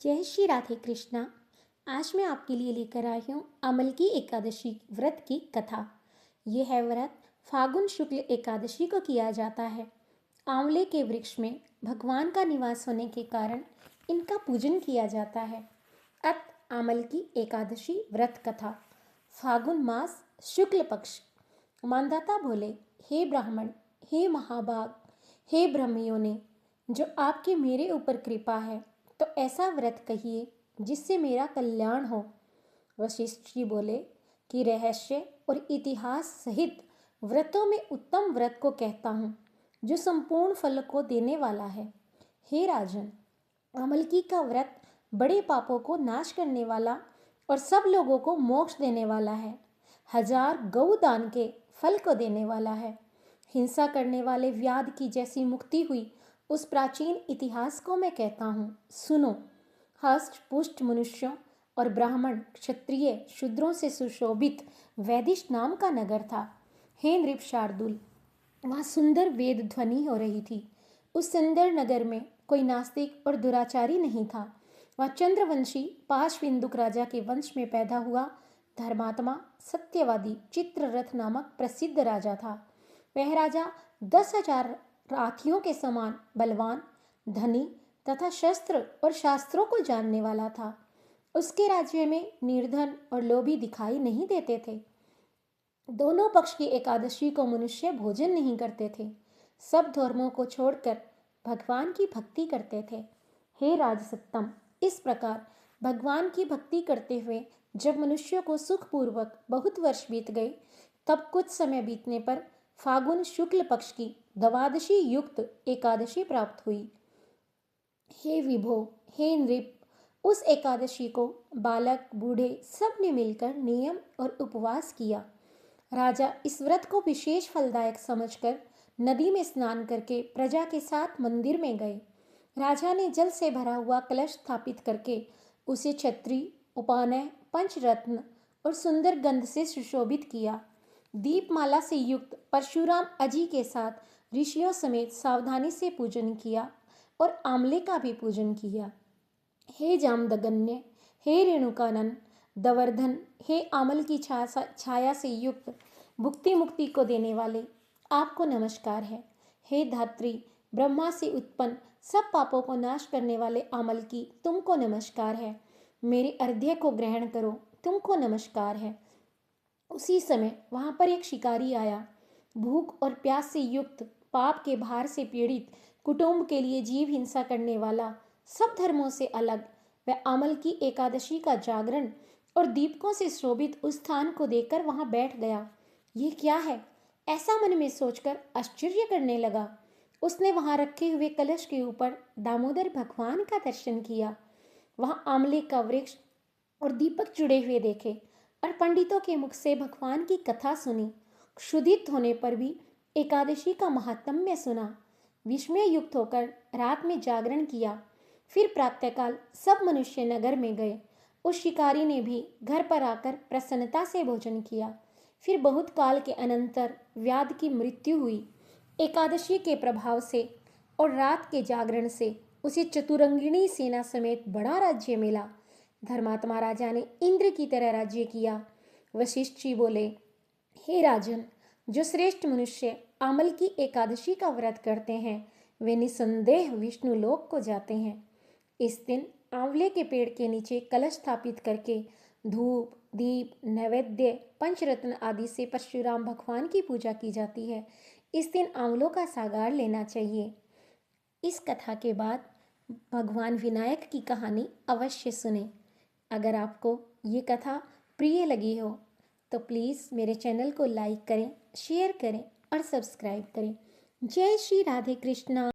जय श्री राधे कृष्णा। आज मैं आपके लिए लेकर आई हूँ अमल की एकादशी व्रत की कथा। यह है व्रत फागुन शुक्ल एकादशी को किया जाता है। आंवले के वृक्ष में भगवान का निवास होने के कारण इनका पूजन किया जाता है। अत अमल की एकादशी व्रत कथा। फागुन मास शुक्ल पक्ष। मानदाता बोले, हे ब्राह्मण, हे महाभाग, हे ब्रह्मयोनि, जो आपके मेरे ऊपर कृपा है तो ऐसा व्रत कहिए जिससे मेरा कल्याण हो। वशिष्ठ जी बोले कि रहस्य और इतिहास सहित व्रतों में उत्तम व्रत को कहता हूँ जो संपूर्ण फल को देने वाला है। हे राजन, अमलकी का व्रत बड़े पापों को नाश करने वाला और सब लोगों को मोक्ष देने वाला है। 1000 गौ दान के फल को देने वाला है। हिंसा करने वाले व्याध की जैसी मुक्ति हुई उस प्राचीन इतिहास को मैं कहता हूँ, सुनो। हष्ट पुष्ट मनुष्यों और ब्राह्मण क्षत्रिय शूद्रों से सुशोभित वैदिश नाम का नगर था। हे नृप शार्दुल, वहाँ सुंदर वेद ध्वनि हो रही थी। उस सुंदर नगर में कोई नास्तिक और दुराचारी नहीं था। वह चंद्रवंशी पाशविंदुक राजा के वंश में पैदा हुआ धर्मात्मा सत्यवादी चित्ररथ नामक प्रसिद्ध राजा था। वह राजा 10,000 हाथियों के समान बलवान, धनी तथा शस्त्र और शास्त्रों को जानने वाला था। उसके राज्य में निर्धन और लोभी दिखाई नहीं देते थे। दोनों पक्ष की एकादशी को मनुष्य भोजन नहीं करते थे। सब धर्मों को छोड़कर भगवान की भक्ति करते थे। हे राजसत्तम, इस प्रकार भगवान की भक्ति करते हुए जब मनुष्यों को सुखपूर्वक बहुत वर्ष बीत गए, तब कुछ समय बीतने पर फागुन शुक्ल पक्ष की द्वादशी युक्त एकादशी प्राप्त हुई। हे विभो, हे नृप, उस एकादशी को बालक बूढ़े सब ने मिलकर नियम और उपवास किया। राजा इस व्रत को विशेष फलदायक समझकर नदी में स्नान करके प्रजा के साथ मंदिर में गए। राजा ने जल से भरा हुआ कलश स्थापित करके उसे छत्री, उपानय, पंचरत्न और सुंदर गंध से सुशोभित किया। दीपमाला से युक्त परशुराम अजी के साथ ऋषियों समेत सावधानी से पूजन किया और आमले का भी पूजन किया। हे जामदगन्य, हे रेणुकानन, दवर्धन, हे आमल की छाया से युक्त भुक्ति मुक्ति को देने वाले, आपको नमस्कार है। हे धात्री, ब्रह्मा से उत्पन्न सब पापों को नाश करने वाले आमल की, तुमको नमस्कार है। मेरे अर्घ्य को ग्रहण करो, तुमको नमस्कार है। उसी समय वहां पर एक शिकारी आया। भूख और प्यास से युक्त, पाप के भार से पीड़ित, कुटुंब के लिए जीव हिंसा करने वाला, सब धर्मों से अलग, वह अमल की एकादशी का जागरण और दीपकों से शोभित उस स्थान को देखकर वहां बैठ गया। ये क्या है, ऐसा मन में सोचकर आश्चर्य करने लगा। उसने वहां रखे हुए कलश के ऊपर दामोदर भगवान का दर्शन किया। वहां आमले का वृक्ष और दीपक जुड़े हुए देखे और पंडितों के मुख से भगवान की कथा सुनी। क्षुधित होने पर भी एकादशी का महात्म्य सुना। विस्मय युक्त होकर रात में जागरण किया। फिर प्रातःकाल सब मनुष्य नगर में गए। उस शिकारी ने भी घर पर आकर प्रसन्नता से भोजन किया। फिर बहुत काल के अनंतर व्याध की मृत्यु हुई। एकादशी के प्रभाव से और रात के जागरण से उसे चतुरंगिणी सेना समेत बड़ा राज्य मिला। धर्मात्मा राजा ने इंद्र की तरह राज्य किया। वशिष्ठ जी बोले, हे राजन, जो श्रेष्ठ मनुष्य अमल की एकादशी का व्रत करते हैं वे निसंदेह विष्णु लोक को जाते हैं। इस दिन आंवले के पेड़ के नीचे कलश स्थापित करके धूप, दीप, नैवेद्य, पंचरत्न आदि से परशुराम भगवान की पूजा की जाती है। इस दिन आंवलों का सागार लेना चाहिए। इस कथा के बाद भगवान विनायक की कहानी अवश्य सुने। अगर आपको ये कथा प्रिय लगी हो तो प्लीज़ मेरे चैनल को लाइक करें, शेयर करें और सब्सक्राइब करें। जय श्री राधे कृष्णा।